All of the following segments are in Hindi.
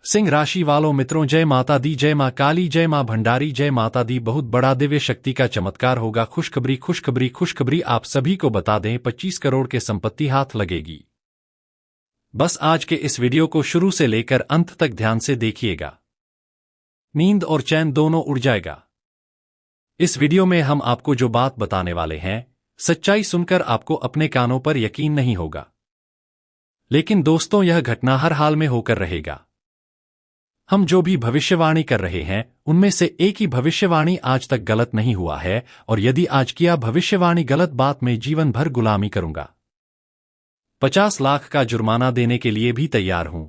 सिंह राशि वालों मित्रों, जय माता दी, जय मां काली, जय मां भंडारी, जय माता दी। बहुत बड़ा दिव्य शक्ति का चमत्कार होगा। खुशखबरी खुशखबरी खुशखबरी आप सभी को बता दें, 25 करोड़ के संपत्ति हाथ लगेगी। बस आज के इस वीडियो को शुरू से लेकर अंत तक ध्यान से देखिएगा, नींद और चैन दोनों उड़ जाएगा। इस वीडियो में हम आपको जो बात बताने वाले हैं, सच्चाई सुनकर आपको अपने कानों पर यकीन नहीं होगा। लेकिन दोस्तों, यह घटना हर हाल में होकर रहेगा। हम जो भी भविष्यवाणी कर रहे हैं, उनमें से एक ही भविष्यवाणी आज तक गलत नहीं हुआ है, और यदि आज किया भविष्यवाणी गलत बात में जीवन भर गुलामी करूंगा। 50 लाख का जुर्माना देने के लिए भी तैयार हूं।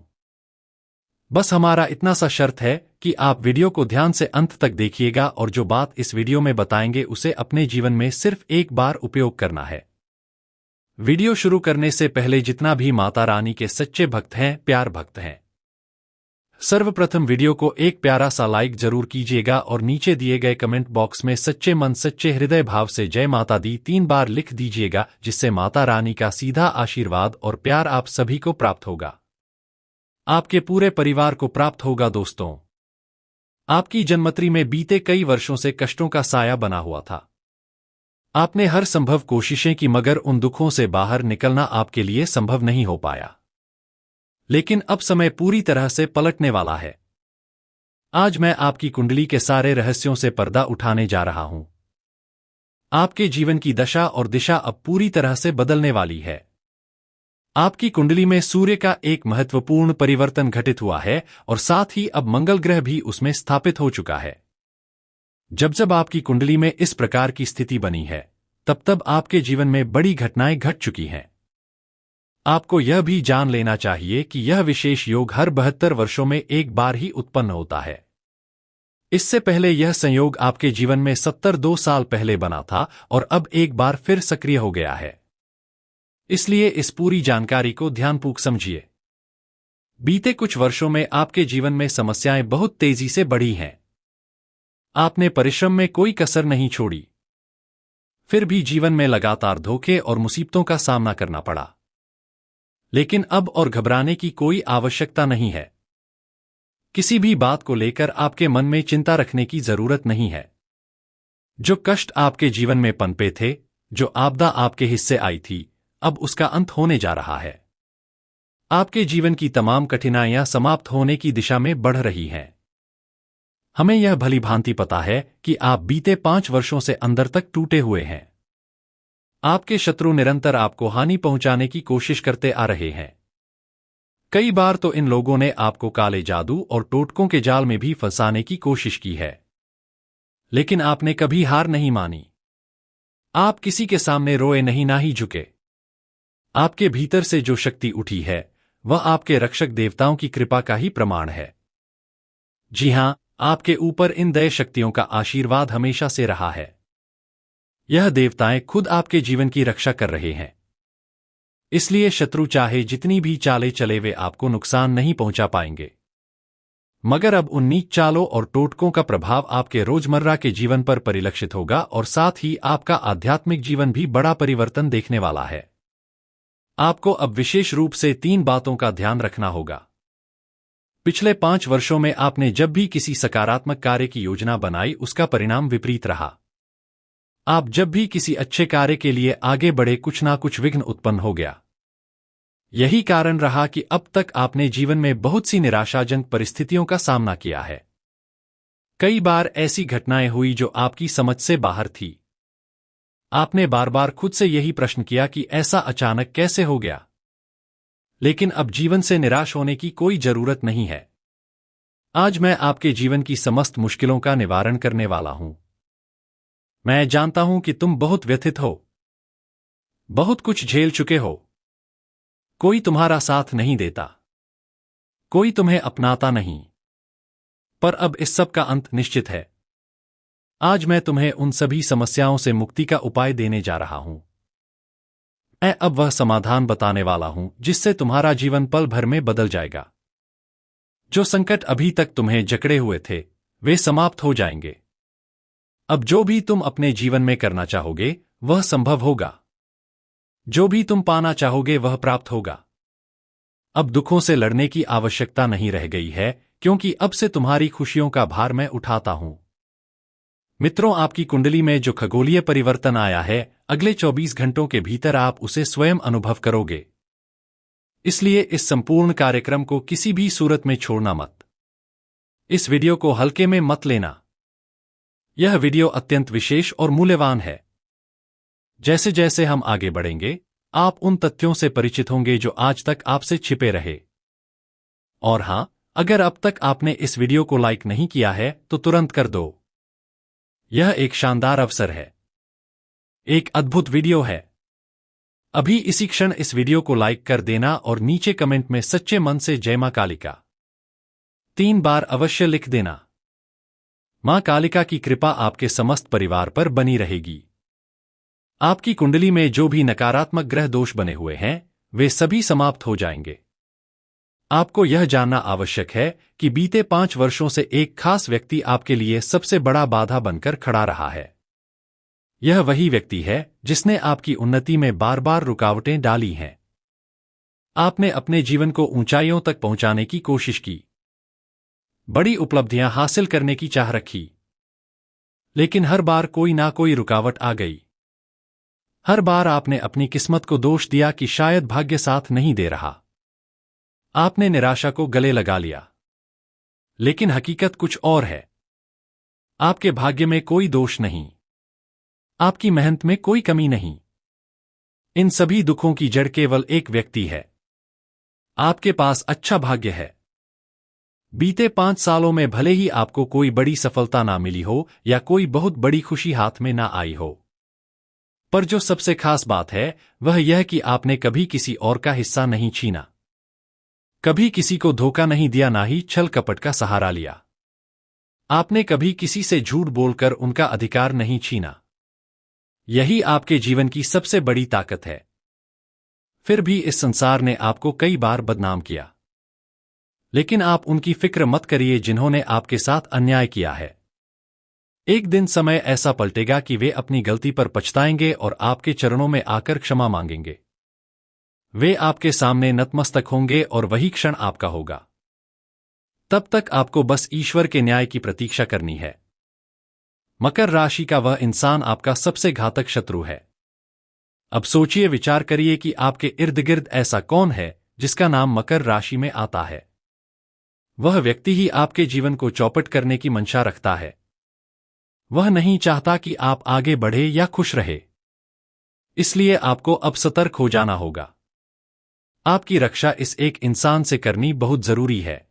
बस हमारा इतना सा शर्त है कि आप वीडियो को ध्यान से अंत तक देखिएगा, और जो बात इस वीडियो में बताएंगे उसे अपने जीवन में सिर्फ एक बार उपयोग करना है। वीडियो शुरू करने से पहले जितना भी माता रानी के सच्चे भक्त हैं, प्यार भक्त हैं, सर्वप्रथम वीडियो को एक प्यारा सा लाइक जरूर कीजिएगा, और नीचे दिए गए कमेंट बॉक्स में सच्चे मन सच्चे हृदय भाव से जय माता दी 3 बार लिख दीजिएगा, जिससे माता रानी का सीधा आशीर्वाद और प्यार आप सभी को प्राप्त होगा, आपके पूरे परिवार को प्राप्त होगा। दोस्तों, आपकी जन्मत्री में बीते कई वर्षों से कष्टों का साया बना हुआ था। आपने हर संभव कोशिशें की, मगर उन दुखों से बाहर निकलना आपके लिए संभव नहीं हो पाया। लेकिन अब समय पूरी तरह से पलटने वाला है। आज मैं आपकी कुंडली के सारे रहस्यों से पर्दा उठाने जा रहा हूं। आपके जीवन की दशा और दिशा अब पूरी तरह से बदलने वाली है। आपकी कुंडली में सूर्य का एक महत्वपूर्ण परिवर्तन घटित हुआ है, और साथ ही अब मंगल ग्रह भी उसमें स्थापित हो चुका है। जब जब आपकी कुंडली में इस प्रकार की स्थिति बनी है, तब तब आपके जीवन में बड़ी घटनाएं घट चुकी हैं। आपको यह भी जान लेना चाहिए कि यह विशेष योग हर 72 वर्षों में एक बार ही उत्पन्न होता है। इससे पहले यह संयोग आपके जीवन में 72 साल पहले बना था, और अब एक बार फिर सक्रिय हो गया है। इसलिए इस पूरी जानकारी को ध्यानपूर्वक समझिए। बीते कुछ वर्षों में आपके जीवन में समस्याएं बहुत तेजी से बढ़ी हैं। आपने परिश्रम में कोई कसर नहीं छोड़ी, फिर भी जीवन में लगातार धोखे और मुसीबतों का सामना करना पड़ा। लेकिन अब और घबराने की कोई आवश्यकता नहीं है। किसी भी बात को लेकर आपके मन में चिंता रखने की जरूरत नहीं है। जो कष्ट आपके जीवन में पनपे थे, जो आपदा आपके हिस्से आई थी, अब उसका अंत होने जा रहा है। आपके जीवन की तमाम कठिनाइयां समाप्त होने की दिशा में बढ़ रही हैं। हमें यह भली भांति पता है कि आप बीते 5 वर्षों से अंदर तक टूटे हुए हैं। आपके शत्रु निरंतर आपको हानि पहुंचाने की कोशिश करते आ रहे हैं। कई बार तो इन लोगों ने आपको काले जादू और टोटकों के जाल में भी फंसाने की कोशिश की है, लेकिन आपने कभी हार नहीं मानी। आप किसी के सामने रोए नहीं, ना ही झुके। आपके भीतर से जो शक्ति उठी है, वह आपके रक्षक देवताओं की कृपा का ही प्रमाण है। जी हां, आपके ऊपर इन दया शक्तियों का आशीर्वाद हमेशा से रहा है। यह देवताएं खुद आपके जीवन की रक्षा कर रहे हैं। इसलिए शत्रु चाहे जितनी भी चालें चले, वे आपको नुकसान नहीं पहुंचा पाएंगे। मगर अब उन नीच चालों और टोटकों का प्रभाव आपके रोजमर्रा के जीवन पर परिलक्षित होगा, और साथ ही आपका आध्यात्मिक जीवन भी बड़ा परिवर्तन देखने वाला है। आपको अब विशेष रूप से 3 बातों का ध्यान रखना होगा। पिछले 5 वर्षों में आपने जब भी किसी सकारात्मक कार्य की योजना बनाई, उसका परिणाम विपरीत रहा। आप जब भी किसी अच्छे कार्य के लिए आगे बढ़े, कुछ ना कुछ विघ्न उत्पन्न हो गया। यही कारण रहा कि अब तक आपने जीवन में बहुत सी निराशाजनक परिस्थितियों का सामना किया है। कई बार ऐसी घटनाएं हुई जो आपकी समझ से बाहर थी। आपने बार बार खुद से यही प्रश्न किया कि ऐसा अचानक कैसे हो गया। लेकिन अब जीवन से निराश होने की कोई जरूरत नहीं है। आज मैं आपके जीवन की समस्त मुश्किलों का निवारण करने वाला हूं। मैं जानता हूं कि तुम बहुत व्यथित हो, बहुत कुछ झेल चुके हो। कोई तुम्हारा साथ नहीं देता, कोई तुम्हें अपनाता नहीं, पर अब इस सब का अंत निश्चित है। आज मैं तुम्हें उन सभी समस्याओं से मुक्ति का उपाय देने जा रहा हूं। मैं अब वह समाधान बताने वाला हूं जिससे तुम्हारा जीवन पल भर में बदल जाएगा। जो संकट अभी तक तुम्हें जकड़े हुए थे, वे समाप्त हो जाएंगे। अब जो भी तुम अपने जीवन में करना चाहोगे, वह संभव होगा। जो भी तुम पाना चाहोगे, वह प्राप्त होगा। अब दुखों से लड़ने की आवश्यकता नहीं रह गई है, क्योंकि अब से तुम्हारी खुशियों का भार मैं उठाता हूं। मित्रों, आपकी कुंडली में जो खगोलीय परिवर्तन आया है, अगले 24 घंटों के भीतर आप उसे स्वयं अनुभव करोगे। इसलिए इस संपूर्ण कार्यक्रम को किसी भी सूरत में छोड़ना मत। इस वीडियो को हल्के में मत लेना। यह वीडियो अत्यंत विशेष और मूल्यवान है। जैसे जैसे हम आगे बढ़ेंगे, आप उन तथ्यों से परिचित होंगे जो आज तक आपसे छिपे रहे। और हां, अगर अब तक आपने इस वीडियो को लाइक नहीं किया है तो तुरंत कर दो। यह एक शानदार अवसर है। एक अद्भुत वीडियो है। अभी इसी क्षण इस वीडियो को लाइक कर देना और नीचे कमेंट में सच्चे मन से जय मां कालिका 3 बार अवश्य लिख देना। मां कालिका की कृपा आपके समस्त परिवार पर बनी रहेगी। आपकी कुंडली में जो भी नकारात्मक ग्रह दोष बने हुए हैं, वे सभी समाप्त हो जाएंगे। आपको यह जानना आवश्यक है कि बीते 5 वर्षों से एक खास व्यक्ति आपके लिए सबसे बड़ा बाधा बनकर खड़ा रहा है। यह वही व्यक्ति है जिसने आपकी उन्नति में बार बार रुकावटें डाली हैं। आपने अपने जीवन को ऊंचाइयों तक पहुंचाने की कोशिश की, बड़ी उपलब्धियां हासिल करने की चाह रखी, लेकिन हर बार कोई ना कोई रुकावट आ गई। हर बार आपने अपनी किस्मत को दोष दिया कि शायद भाग्य साथ नहीं दे रहा। आपने निराशा को गले लगा लिया। लेकिन हकीकत कुछ और है। आपके भाग्य में कोई दोष नहीं, आपकी मेहनत में कोई कमी नहीं। इन सभी दुखों की जड़ केवल एक व्यक्ति है। आपके पास अच्छा भाग्य है। बीते 5 सालों में भले ही आपको कोई बड़ी सफलता ना मिली हो या कोई बहुत बड़ी खुशी हाथ में ना आई हो, पर जो सबसे खास बात है वह यह कि आपने कभी किसी और का हिस्सा नहीं छीना, कभी किसी को धोखा नहीं दिया, ना ही छल कपट का सहारा लिया। आपने कभी किसी से झूठ बोलकर उनका अधिकार नहीं छीना। यही आपके जीवन की सबसे बड़ी ताकत है। फिर भी इस संसार ने आपको कई बार बदनाम किया, लेकिन आप उनकी फिक्र मत करिए जिन्होंने आपके साथ अन्याय किया है। एक दिन समय ऐसा पलटेगा कि वे अपनी गलती पर पछताएंगे और आपके चरणों में आकर क्षमा मांगेंगे। वे आपके सामने नतमस्तक होंगे और वही क्षण आपका होगा। तब तक आपको बस ईश्वर के न्याय की प्रतीक्षा करनी है। मकर राशि का वह इंसान आपका सबसे घातक शत्रु है। अब सोचिए, विचार करिए कि आपके इर्द गिर्द ऐसा कौन है जिसका नाम मकर राशि में आता है। वह व्यक्ति ही आपके जीवन को चौपट करने की मंशा रखता है। वह नहीं चाहता कि आप आगे बढ़े या खुश रहे। इसलिए आपको अब सतर्क हो जाना होगा। आपकी रक्षा इस एक इंसान से करनी बहुत जरूरी है,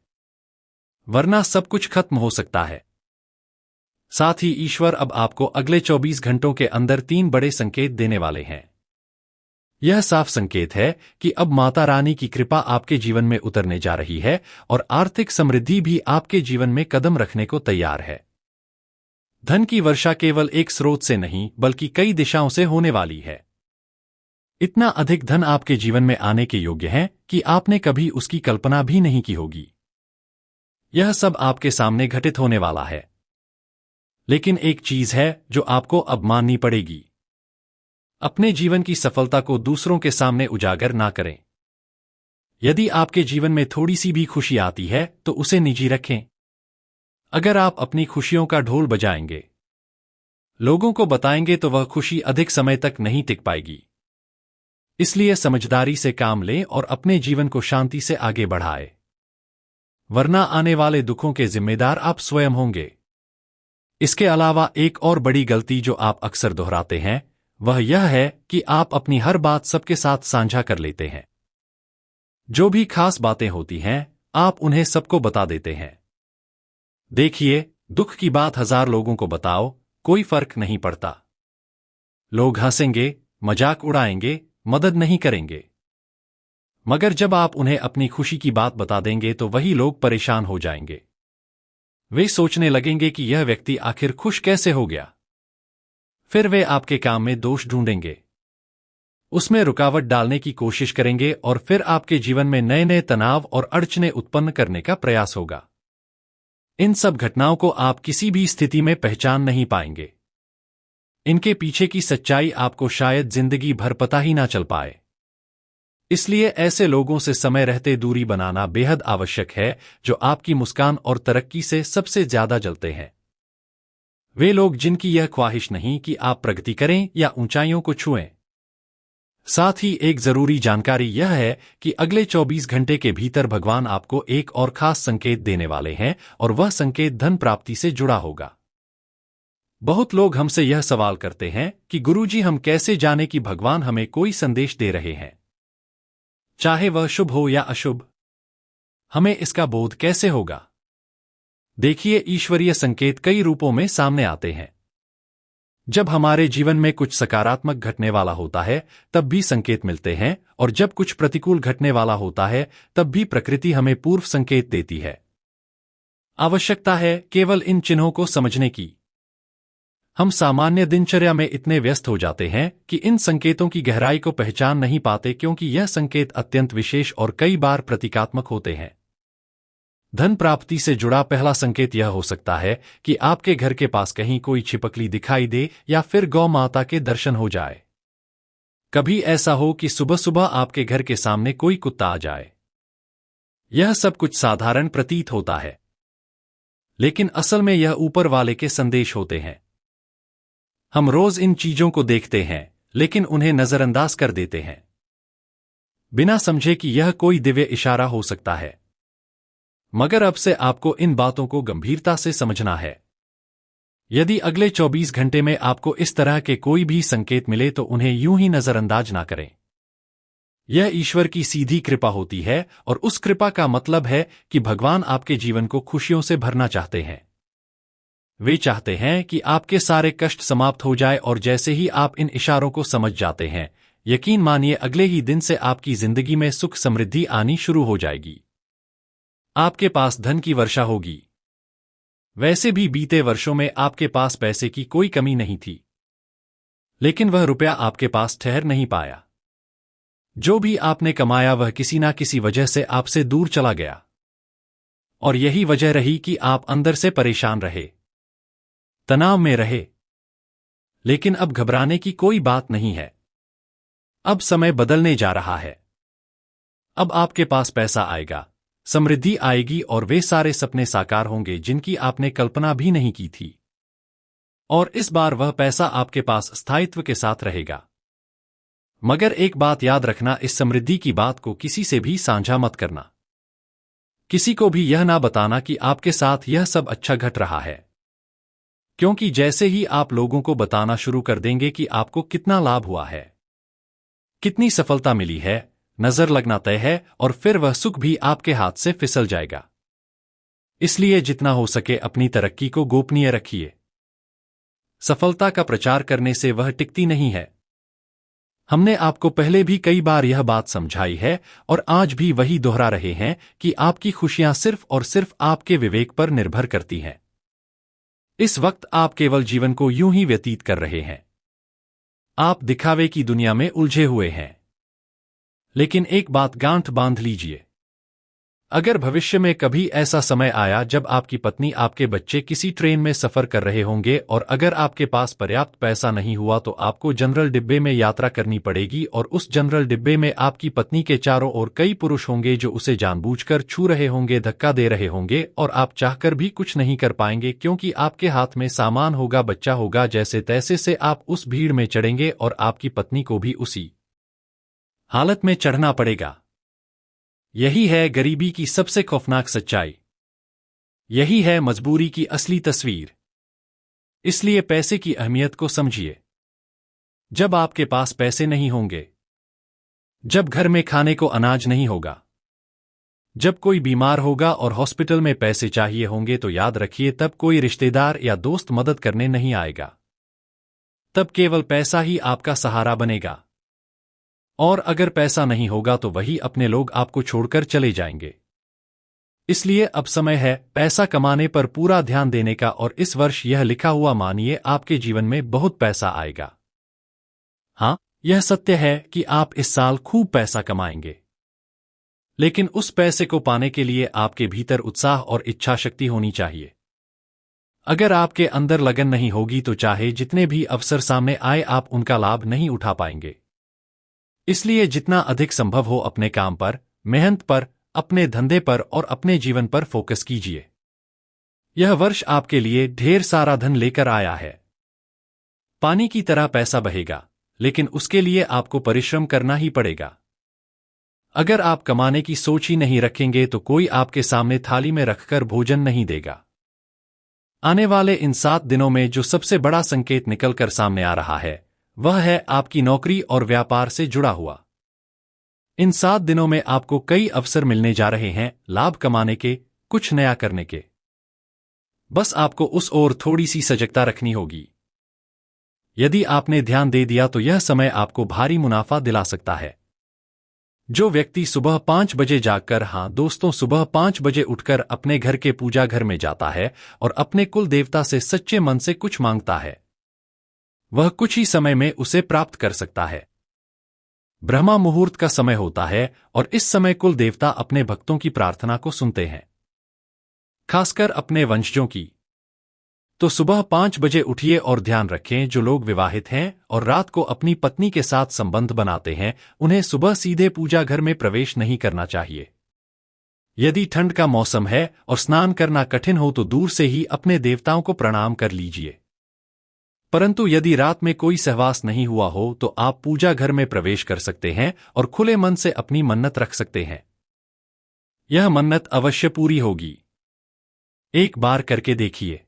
वरना सब कुछ खत्म हो सकता है। साथ ही ईश्वर अब आपको अगले 24 घंटों के अंदर 3 बड़े संकेत देने वाले हैं। यह साफ संकेत है कि अब माता रानी की कृपा आपके जीवन में उतरने जा रही है और आर्थिक समृद्धि भी आपके जीवन में कदम रखने को तैयार है। धन की वर्षा केवल एक स्रोत से नहीं बल्कि कई दिशाओं से होने वाली है। इतना अधिक धन आपके जीवन में आने के योग्य है कि आपने कभी उसकी कल्पना भी नहीं की होगी। यह सब आपके सामने घटित होने वाला है। लेकिन एक चीज है जो आपको अब माननी पड़ेगी। अपने जीवन की सफलता को दूसरों के सामने उजागर ना करें। यदि आपके जीवन में थोड़ी सी भी खुशी आती है तो उसे निजी रखें। अगर आप अपनी खुशियों का ढोल बजाएंगे, लोगों को बताएंगे, तो वह खुशी अधिक समय तक नहीं टिक पाएगी। इसलिए समझदारी से काम लें और अपने जीवन को शांति से आगे बढ़ाएं। वरना आने वाले दुखों के जिम्मेदार आप स्वयं होंगे। इसके अलावा एक और बड़ी गलती जो आप अक्सर दोहराते हैं वह यह है कि आप अपनी हर बात सबके साथ साझा कर लेते हैं। जो भी खास बातें होती हैं आप उन्हें सबको बता देते हैं। देखिए, दुख की बात 1000 लोगों को बताओ, कोई फर्क नहीं पड़ता। लोग हंसेंगे, मजाक उड़ाएंगे, मदद नहीं करेंगे। मगर जब आप उन्हें अपनी खुशी की बात बता देंगे तो वही लोग परेशान हो जाएंगे। वे सोचने लगेंगे कि यह व्यक्ति आखिर खुश कैसे हो गया। फिर वे आपके काम में दोष ढूंढेंगे, उसमें रुकावट डालने की कोशिश करेंगे और फिर आपके जीवन में नए नए तनाव और अड़चनें उत्पन्न करने का प्रयास होगा। इन सब घटनाओं को आप किसी भी स्थिति में पहचान नहीं पाएंगे। इनके पीछे की सच्चाई आपको शायद जिंदगी भर पता ही ना चल पाए। इसलिए ऐसे लोगों से समय रहते दूरी बनाना बेहद आवश्यक है जो आपकी मुस्कान और तरक्की से सबसे ज्यादा जलते हैं। वे लोग जिनकी यह ख्वाहिश नहीं कि आप प्रगति करें या ऊंचाइयों को छुएं। साथ ही एक जरूरी जानकारी यह है कि अगले 24 घंटे के भीतर भगवान आपको एक और खास संकेत देने वाले हैं और वह संकेत धन प्राप्ति से जुड़ा होगा। बहुत लोग हमसे यह सवाल करते हैं कि गुरुजी, हम कैसे जाने कि भगवान हमें कोई संदेश दे रहे हैं, चाहे वह शुभ हो या अशुभ? हमें इसका बोध कैसे होगा? देखिए, ईश्वरीय संकेत कई रूपों में सामने आते हैं। जब हमारे जीवन में कुछ सकारात्मक घटने वाला होता है तब भी संकेत मिलते हैं, और जब कुछ प्रतिकूल घटने वाला होता है तब भी प्रकृति हमें पूर्व संकेत देती है। आवश्यकता है केवल इन चिन्हों को समझने की। हम सामान्य दिनचर्या में इतने व्यस्त हो जाते हैं कि इन संकेतों की गहराई को पहचान नहीं पाते, क्योंकि यह संकेत अत्यंत विशेष और कई बार प्रतीकात्मक होते हैं। धन प्राप्ति से जुड़ा पहला संकेत यह हो सकता है कि आपके घर के पास कहीं कोई छिपकली दिखाई दे या फिर गौ माता के दर्शन हो जाए। कभी ऐसा हो कि सुबह सुबह आपके घर के सामने कोई कुत्ता आ जाए। यह सब कुछ साधारण प्रतीत होता है, लेकिन असल में यह ऊपर वाले के संदेश होते हैं। हम रोज इन चीजों को देखते हैं लेकिन उन्हें नजरअंदाज कर देते हैं, बिना समझे कि यह कोई दिव्य इशारा हो सकता है। मगर अब से आपको इन बातों को गंभीरता से समझना है। यदि अगले 24 घंटे में आपको इस तरह के कोई भी संकेत मिले तो उन्हें यूं ही नजरअंदाज ना करें। यह ईश्वर की सीधी कृपा होती है, और उस कृपा का मतलब है कि भगवान आपके जीवन को खुशियों से भरना चाहते हैं। वे चाहते हैं कि आपके सारे कष्ट समाप्त हो जाए, और जैसे ही आप इन इशारों को समझ जाते हैं, यकीन मानिए अगले ही दिन से आपकी जिंदगी में सुख समृद्धि आनी शुरू हो जाएगी। आपके पास धन की वर्षा होगी। वैसे भी बीते वर्षों में आपके पास पैसे की कोई कमी नहीं थी, लेकिन वह रुपया आपके पास ठहर नहीं पाया। जो भी आपने कमाया वह किसी ना किसी वजह से आपसे दूर चला गया, और यही वजह रही कि आप अंदर से परेशान रहे, तनाव में रहे। लेकिन अब घबराने की कोई बात नहीं है। अब समय बदलने जा रहा है। अब आपके पास पैसा आएगा, समृद्धि आएगी, और वे सारे सपने साकार होंगे जिनकी आपने कल्पना भी नहीं की थी। और इस बार वह पैसा आपके पास स्थायित्व के साथ रहेगा। मगर एक बात याद रखना, इस समृद्धि की बात को किसी से भी साझा मत करना। किसी को भी यह ना बताना कि आपके साथ यह सब अच्छा घट रहा है, क्योंकि जैसे ही आप लोगों को बताना शुरू कर देंगे कि आपको कितना लाभ हुआ है, कितनी सफलता मिली है, नजर लगना तय है, और फिर वह सुख भी आपके हाथ से फिसल जाएगा। इसलिए जितना हो सके अपनी तरक्की को गोपनीय रखिए। सफलता का प्रचार करने से वह टिकती नहीं है। हमने आपको पहले भी कई बार यह बात समझाई है, और आज भी वही दोहरा रहे हैं कि आपकी खुशियां सिर्फ और सिर्फ आपके विवेक पर निर्भर करती हैं। इस वक्त आप केवल जीवन को यूं ही व्यतीत कर रहे हैं। आप दिखावे की दुनिया में उलझे हुए हैं। लेकिन एक बात गांठ बांध लीजिए, अगर भविष्य में कभी ऐसा समय आया जब आपकी पत्नी, आपके बच्चे किसी ट्रेन में सफर कर रहे होंगे, और अगर आपके पास पर्याप्त पैसा नहीं हुआ तो आपको जनरल डिब्बे में यात्रा करनी पड़ेगी, और उस जनरल डिब्बे में आपकी पत्नी के चारों ओर कई पुरुष होंगे जो उसे जानबूझकर छू रहे होंगे, धक्का दे रहे होंगे, और आप चाहकर भी कुछ नहीं कर पाएंगे क्योंकि आपके हाथ में सामान होगा, बच्चा होगा। जैसे तैसे से आप उस भीड़ में चढ़ेंगे और आपकी पत्नी को भी उसी हालत में चढ़ना पड़ेगा। यही है गरीबी की सबसे खौफनाक सच्चाई। यही है मजबूरी की असली तस्वीर। इसलिए पैसे की अहमियत को समझिए। जब आपके पास पैसे नहीं होंगे, जब घर में खाने को अनाज नहीं होगा, जब कोई बीमार होगा और हॉस्पिटल में पैसे चाहिए होंगे, तो याद रखिए तब कोई रिश्तेदार या दोस्त मदद करने नहीं आएगा। तब केवल पैसा ही आपका सहारा बनेगा। और अगर पैसा नहीं होगा तो वही अपने लोग आपको छोड़कर चले जाएंगे। इसलिए अब समय है पैसा कमाने पर पूरा ध्यान देने का, और इस वर्ष यह लिखा हुआ मानिए आपके जीवन में बहुत पैसा आएगा। हाँ, यह सत्य है कि आप इस साल खूब पैसा कमाएंगे, लेकिन उस पैसे को पाने के लिए आपके भीतर उत्साह और इच्छा शक्ति होनी चाहिए। अगर आपके अंदर लगन नहीं होगी तो चाहे जितने भी अवसर सामने आए, आप उनका लाभ नहीं उठा पाएंगे। इसलिए जितना अधिक संभव हो अपने काम पर, मेहनत पर, अपने धंधे पर और अपने जीवन पर फोकस कीजिए। यह वर्ष आपके लिए ढेर सारा धन लेकर आया है। पानी की तरह पैसा बहेगा, लेकिन उसके लिए आपको परिश्रम करना ही पड़ेगा। अगर आप कमाने की सोच ही नहीं रखेंगे तो कोई आपके सामने थाली में रखकर भोजन नहीं देगा। आने वाले इन 7 दिनों में जो सबसे बड़ा संकेत निकलकर सामने आ रहा है, वह है आपकी नौकरी और व्यापार से जुड़ा हुआ। इन 7 दिनों में आपको कई अवसर मिलने जा रहे हैं, लाभ कमाने के, कुछ नया करने के। बस आपको उस ओर थोड़ी सी सजगता रखनी होगी। यदि आपने ध्यान दे दिया तो यह समय आपको भारी मुनाफा दिला सकता है। जो व्यक्ति सुबह 5 बजे जागकर, हाँ दोस्तों, सुबह 5 बजे उठकर अपने घर के पूजा घर में जाता है और अपने कुल देवता से सच्चे मन से कुछ मांगता है, वह कुछ ही समय में उसे प्राप्त कर सकता है। ब्रह्मा मुहूर्त का समय होता है और इस समय कुल देवता अपने भक्तों की प्रार्थना को सुनते हैं, खासकर अपने वंशजों की। तो सुबह 5 बजे उठिए और ध्यान रखें, जो लोग विवाहित हैं और रात को अपनी पत्नी के साथ संबंध बनाते हैं, उन्हें सुबह सीधे पूजा घर में प्रवेश नहीं करना चाहिए। यदि ठंड का मौसम है और स्नान करना कठिन हो तो दूर से ही अपने देवताओं को प्रणाम कर लीजिए। परंतु यदि रात में कोई सहवास नहीं हुआ हो तो आप पूजा घर में प्रवेश कर सकते हैं और खुले मन से अपनी मन्नत रख सकते हैं। यह मन्नत अवश्य पूरी होगी। एक बार करके देखिए।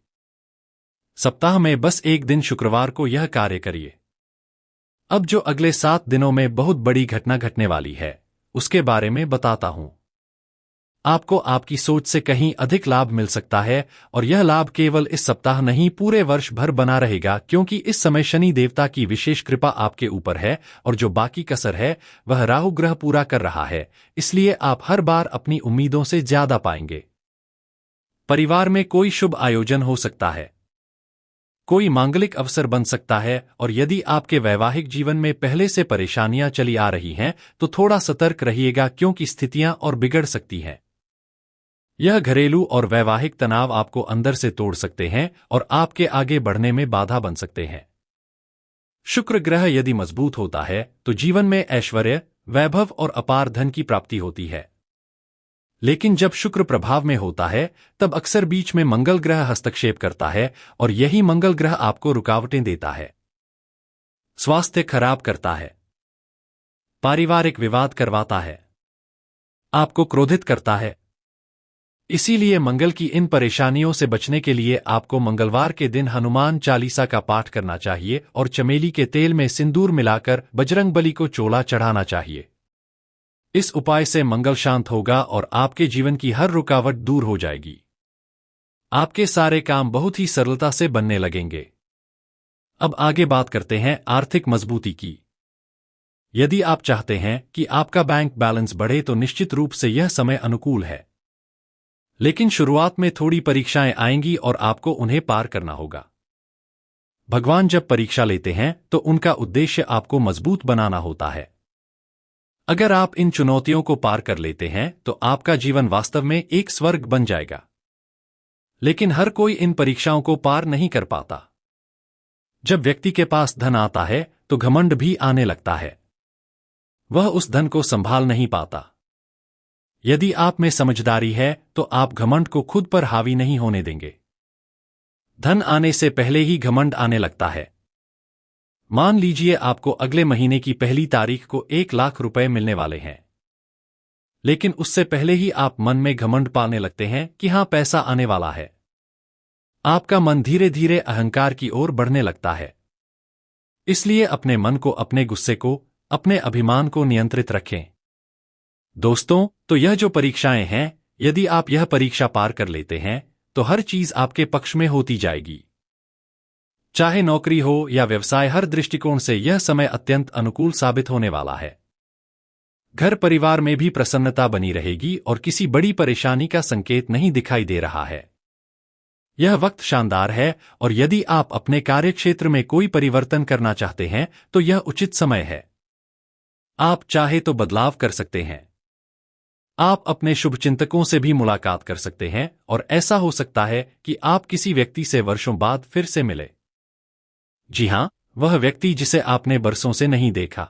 सप्ताह में बस एक दिन शुक्रवार को यह कार्य करिए। अब जो अगले 7 दिनों में बहुत बड़ी घटना घटने वाली है, उसके बारे में बताता हूं। आपको आपकी सोच से कहीं अधिक लाभ मिल सकता है और यह लाभ केवल इस सप्ताह नहीं, पूरे वर्ष भर बना रहेगा, क्योंकि इस समय शनि देवता की विशेष कृपा आपके ऊपर है और जो बाकी कसर है वह राहु ग्रह पूरा कर रहा है। इसलिए आप हर बार अपनी उम्मीदों से ज्यादा पाएंगे। परिवार में कोई शुभ आयोजन हो सकता है, कोई मांगलिक अवसर बन सकता है, और यदि आपके वैवाहिक जीवन में पहले से परेशानियां चली आ रही हैं तो थोड़ा सतर्क रहिएगा, क्योंकि स्थितियां और बिगड़ सकती हैं। यह घरेलू और वैवाहिक तनाव आपको अंदर से तोड़ सकते हैं और आपके आगे बढ़ने में बाधा बन सकते हैं। शुक्र ग्रह यदि मजबूत होता है तो जीवन में ऐश्वर्य, वैभव और अपार धन की प्राप्ति होती है। लेकिन जब शुक्र प्रभाव में होता है तब अक्सर बीच में मंगल ग्रह हस्तक्षेप करता है और यही मंगल ग्रह आपको रुकावटें देता है, स्वास्थ्य खराब करता है, पारिवारिक विवाद करवाता है, आपको क्रोधित करता है। इसीलिए मंगल की इन परेशानियों से बचने के लिए आपको मंगलवार के दिन हनुमान चालीसा का पाठ करना चाहिए और चमेली के तेल में सिंदूर मिलाकर बजरंगबली को चोला चढ़ाना चाहिए। इस उपाय से मंगल शांत होगा और आपके जीवन की हर रुकावट दूर हो जाएगी। आपके सारे काम बहुत ही सरलता से बनने लगेंगे। अब आगे बात करते हैं आर्थिक मजबूती की। यदि आप चाहते हैं कि आपका बैंक बैलेंस बढ़े तो निश्चित रूप से यह समय अनुकूल है। लेकिन शुरुआत में थोड़ी परीक्षाएं आएंगी और आपको उन्हें पार करना होगा। भगवान जब परीक्षा लेते हैं तो उनका उद्देश्य आपको मजबूत बनाना होता है। अगर आप इन चुनौतियों को पार कर लेते हैं तो आपका जीवन वास्तव में एक स्वर्ग बन जाएगा। लेकिन हर कोई इन परीक्षाओं को पार नहीं कर पाता। जब व्यक्ति के पास धन आता है तो घमंड भी आने लगता है। वह उस धन को संभाल नहीं पाता। यदि आप में समझदारी है तो आप घमंड को खुद पर हावी नहीं होने देंगे। धन आने से पहले ही घमंड आने लगता है। मान लीजिए आपको अगले महीने की 1 तारीख को 1 लाख रुपए मिलने वाले हैं, लेकिन उससे पहले ही आप मन में घमंड पाने लगते हैं कि हां, पैसा आने वाला है। आपका मन धीरे धीरे अहंकार की ओर बढ़ने लगता है। इसलिए अपने मन को, अपने गुस्से को, अपने अभिमान को नियंत्रित रखें। दोस्तों, तो यह जो परीक्षाएं हैं, यदि आप यह परीक्षा पार कर लेते हैं तो हर चीज आपके पक्ष में होती जाएगी। चाहे नौकरी हो या व्यवसाय, हर दृष्टिकोण से यह समय अत्यंत अनुकूल साबित होने वाला है। घर परिवार में भी प्रसन्नता बनी रहेगी और किसी बड़ी परेशानी का संकेत नहीं दिखाई दे रहा है। यह वक्त शानदार है और यदि आप अपने कार्यक्षेत्र में कोई परिवर्तन करना चाहते हैं तो यह उचित समय है। आप चाहे तो बदलाव कर सकते हैं। आप अपने शुभचिंतकों से भी मुलाकात कर सकते हैं और ऐसा हो सकता है कि आप किसी व्यक्ति से वर्षों बाद फिर से मिले। जी हां, वह व्यक्ति जिसे आपने बरसों से नहीं देखा।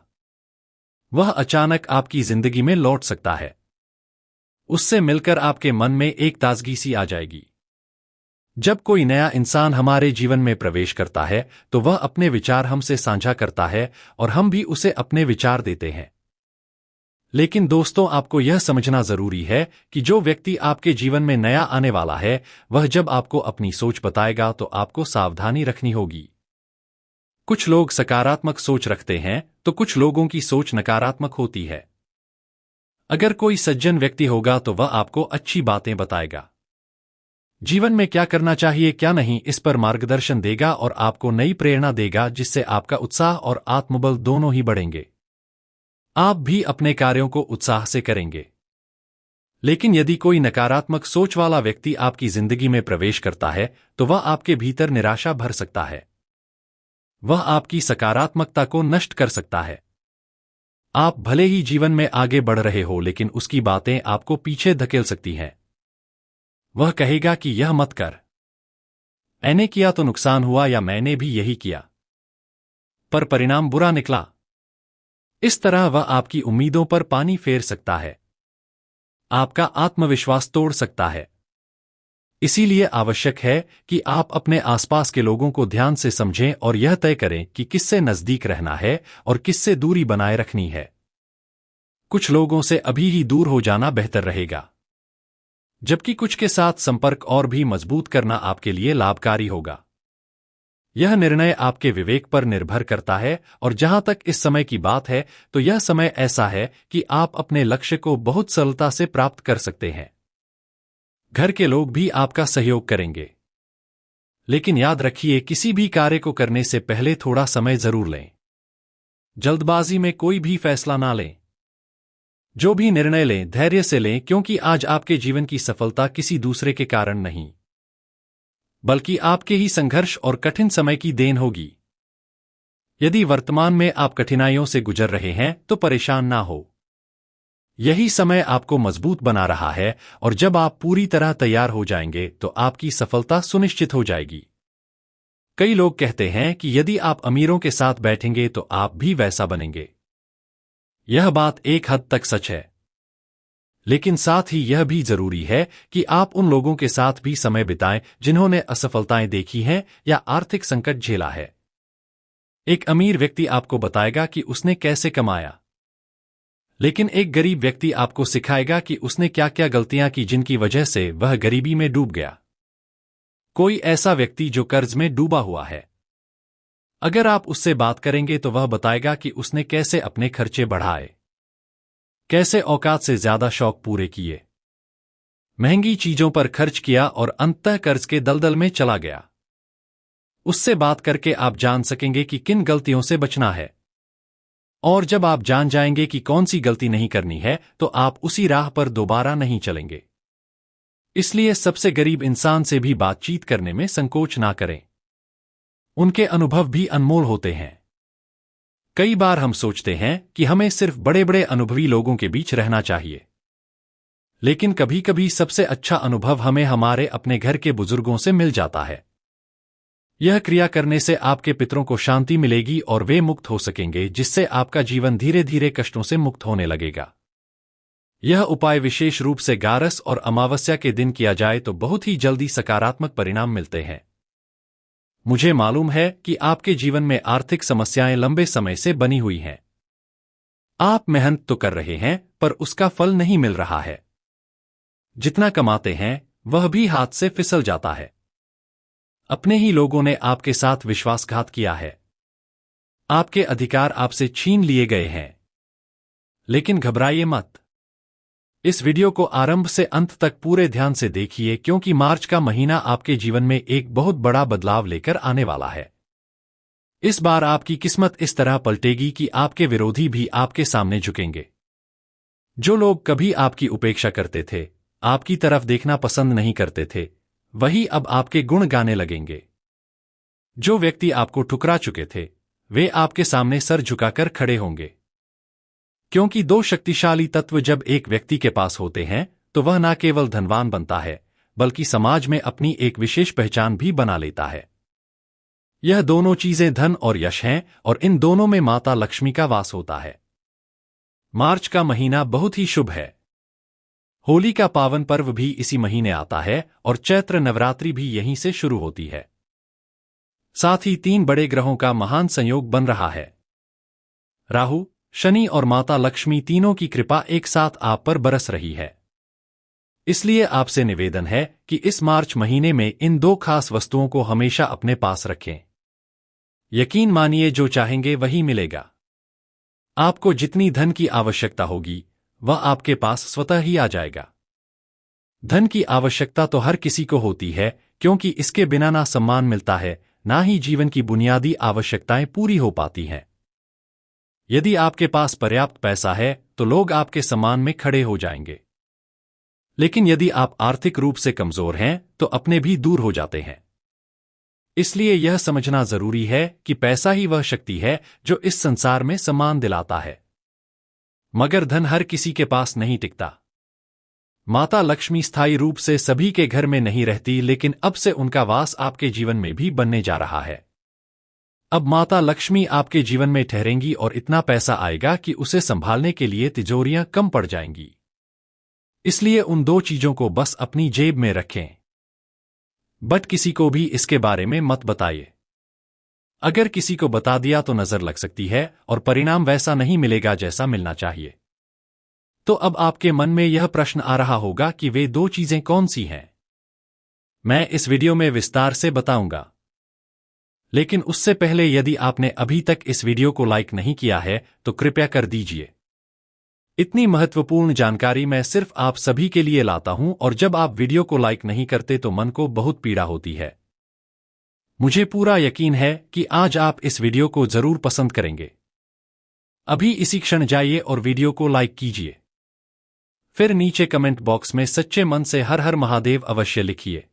वह अचानक आपकी जिंदगी में लौट सकता है। उससे मिलकर आपके मन में एक ताजगी सी आ जाएगी। जब कोई नया इंसान हमारे जीवन में प्रवेश करता है तो वह अपने विचार हमसे साझा करता है और हम भी उसे अपने विचार देते हैं। लेकिन दोस्तों, आपको यह समझना जरूरी है कि जो व्यक्ति आपके जीवन में नया आने वाला है, वह जब आपको अपनी सोच बताएगा तो आपको सावधानी रखनी होगी। कुछ लोग सकारात्मक सोच रखते हैं तो कुछ लोगों की सोच नकारात्मक होती है। अगर कोई सज्जन व्यक्ति होगा तो वह आपको अच्छी बातें बताएगा, जीवन में क्या करना चाहिए क्या नहीं इस पर मार्गदर्शन देगा और आपको नई प्रेरणा देगा, जिससे आपका उत्साह और आत्मबल दोनों ही बढ़ेंगे। आप भी अपने कार्यों को उत्साह से करेंगे। लेकिन यदि कोई नकारात्मक सोच वाला व्यक्ति आपकी जिंदगी में प्रवेश करता है तो वह आपके भीतर निराशा भर सकता है। वह आपकी सकारात्मकता को नष्ट कर सकता है। आप भले ही जीवन में आगे बढ़ रहे हो, लेकिन उसकी बातें आपको पीछे धकेल सकती हैं। वह कहेगा कि यह मत कर, मैंने किया तो नुकसान हुआ, या मैंने भी यही किया पर परिणाम बुरा निकला। इस तरह वह आपकी उम्मीदों पर पानी फेर सकता है, आपका आत्मविश्वास तोड़ सकता है। इसीलिए आवश्यक है कि आप अपने आसपास के लोगों को ध्यान से समझें और यह तय करें कि किससे नजदीक रहना है और किससे दूरी बनाए रखनी है। कुछ लोगों से अभी ही दूर हो जाना बेहतर रहेगा, जबकि कुछ के साथ संपर्क और भी मजबूत करना आपके लिए लाभकारी होगा। यह निर्णय आपके विवेक पर निर्भर करता है, और जहां तक इस समय की बात है तो यह समय ऐसा है कि आप अपने लक्ष्य को बहुत सरलता से प्राप्त कर सकते हैं। घर के लोग भी आपका सहयोग करेंगे, लेकिन याद रखिए, किसी भी कार्य को करने से पहले थोड़ा समय जरूर लें। जल्दबाजी में कोई भी फैसला ना लें। जो भी निर्णय लें धैर्य से लें, क्योंकि आज आपके जीवन की सफलता किसी दूसरे के कारण नहीं, बल्कि आपके ही संघर्ष और कठिन समय की देन होगी। यदि वर्तमान में आप कठिनाइयों से गुजर रहे हैं तो परेशान ना हो। यही समय आपको मजबूत बना रहा है, और जब आप पूरी तरह तैयार हो जाएंगे तो आपकी सफलता सुनिश्चित हो जाएगी। कई लोग कहते हैं कि यदि आप अमीरों के साथ बैठेंगे तो आप भी वैसा बनेंगे। यह बात एक हद तक सच है, लेकिन साथ ही यह भी जरूरी है कि आप उन लोगों के साथ भी समय बिताएं जिन्होंने असफलताएं देखी हैं या आर्थिक संकट झेला है। एक अमीर व्यक्ति आपको बताएगा कि उसने कैसे कमाया, लेकिन एक गरीब व्यक्ति आपको सिखाएगा कि उसने क्या क्या गलतियां की जिनकी वजह से वह गरीबी में डूब गया। कोई ऐसा व्यक्ति जो कर्ज में डूबा हुआ है, अगर आप उससे बात करेंगे तो वह बताएगा कि उसने कैसे अपने खर्चे बढ़ाए, कैसे औकात से ज्यादा शौक पूरे किए, महंगी चीजों पर खर्च किया और अंततः कर्ज के दलदल में चला गया। उससे बात करके आप जान सकेंगे कि किन गलतियों से बचना है, और जब आप जान जाएंगे कि कौन सी गलती नहीं करनी है तो आप उसी राह पर दोबारा नहीं चलेंगे। इसलिए सबसे गरीब इंसान से भी बातचीत करने में संकोच ना करें। उनके अनुभव भी अनमोल होते हैं। कई बार हम सोचते हैं कि हमें सिर्फ बड़े बड़े अनुभवी लोगों के बीच रहना चाहिए, लेकिन कभी कभी सबसे अच्छा अनुभव हमें हमारे अपने घर के बुजुर्गों से मिल जाता है। यह क्रिया करने से आपके पितरों को शांति मिलेगी और वे मुक्त हो सकेंगे, जिससे आपका जीवन धीरे धीरे कष्टों से मुक्त होने लगेगा। यह उपाय विशेष रूप से गारस और अमावस्या के दिन किया जाए तो बहुत ही जल्दी सकारात्मक परिणाम मिलते हैं। मुझे मालूम है कि आपके जीवन में आर्थिक समस्याएं लंबे समय से बनी हुई हैं। आप मेहनत तो कर रहे हैं पर उसका फल नहीं मिल रहा है। जितना कमाते हैं वह भी हाथ से फिसल जाता है। अपने ही लोगों ने आपके साथ विश्वासघात किया है। आपके अधिकार आपसे छीन लिए गए हैं। लेकिन घबराइए मत। इस वीडियो को आरंभ से अंत तक पूरे ध्यान से देखिए, क्योंकि मार्च का महीना आपके जीवन में एक बहुत बड़ा बदलाव लेकर आने वाला है। इस बार आपकी किस्मत इस तरह पलटेगी कि आपके विरोधी भी आपके सामने झुकेंगे। जो लोग कभी आपकी उपेक्षा करते थे, आपकी तरफ देखना पसंद नहीं करते थे, वही अब आपके गुण गाने लगेंगे। जो व्यक्ति आपको ठुकरा चुके थे, वे आपके सामने सर झुकाकर खड़े होंगे। क्योंकि दो शक्तिशाली तत्व जब एक व्यक्ति के पास होते हैं तो वह न केवल धनवान बनता है, बल्कि समाज में अपनी एक विशेष पहचान भी बना लेता है। यह दोनों चीजें धन और यश हैं, और इन दोनों में माता लक्ष्मी का वास होता है। मार्च का महीना बहुत ही शुभ है। होली का पावन पर्व भी इसी महीने आता है और चैत्र नवरात्रि भी यहीं से शुरू होती है। साथ ही 3 बड़े ग्रहों का महान संयोग बन रहा है। राहु, शनि और माता लक्ष्मी तीनों की कृपा एक साथ आप पर बरस रही है। इसलिए आपसे निवेदन है कि इस मार्च महीने में इन 2 खास वस्तुओं को हमेशा अपने पास रखें। यकीन मानिए, जो चाहेंगे वही मिलेगा। आपको जितनी धन की आवश्यकता होगी वह आपके पास स्वतः ही आ जाएगा। धन की आवश्यकता तो हर किसी को होती है, क्योंकि इसके बिना ना सम्मान मिलता है, ना ही जीवन की बुनियादी आवश्यकताएं पूरी हो पाती हैं। यदि आपके पास पर्याप्त पैसा है तो लोग आपके सम्मान में खड़े हो जाएंगे। लेकिन यदि आप आर्थिक रूप से कमजोर हैं तो अपने भी दूर हो जाते हैं। इसलिए यह समझना जरूरी है कि पैसा ही वह शक्ति है जो इस संसार में सम्मान दिलाता है, मगर धन हर किसी के पास नहीं टिकता। माता लक्ष्मी स्थायी रूप से सभी के घर में नहीं रहती, लेकिन अब से उनका वास आपके जीवन में भी बनने जा रहा है। अब माता लक्ष्मी आपके जीवन में ठहरेंगी और इतना पैसा आएगा कि उसे संभालने के लिए तिजोरियां कम पड़ जाएंगी। इसलिए उन 2 चीजों को बस अपनी जेब में रखें, बट किसी को भी इसके बारे में मत बताइए। अगर किसी को बता दिया तो नजर लग सकती है और परिणाम वैसा नहीं मिलेगा जैसा मिलना चाहिए। तो अब आपके मन में यह प्रश्न आ रहा होगा कि वे 2 चीजें कौन सी हैं? मैं इस वीडियो में विस्तार से बताऊंगा। लेकिन उससे पहले यदि आपने अभी तक इस वीडियो को लाइक नहीं किया है तो कृपया कर दीजिए। इतनी महत्वपूर्ण जानकारी मैं सिर्फ आप सभी के लिए लाता हूं, और जब आप वीडियो को लाइक नहीं करते तो मन को बहुत पीड़ा होती है। मुझे पूरा यकीन है कि आज आप इस वीडियो को जरूर पसंद करेंगे। अभी इसी क्षण जाइए और वीडियो को लाइक कीजिए। फिर नीचे कमेंट बॉक्स में सच्चे मन से हर हर महादेव अवश्य लिखिए।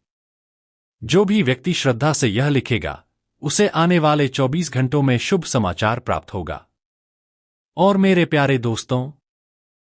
जो भी व्यक्ति श्रद्धा से यह लिखेगा उसे आने वाले 24 घंटों में शुभ समाचार प्राप्त होगा। और मेरे प्यारे दोस्तों,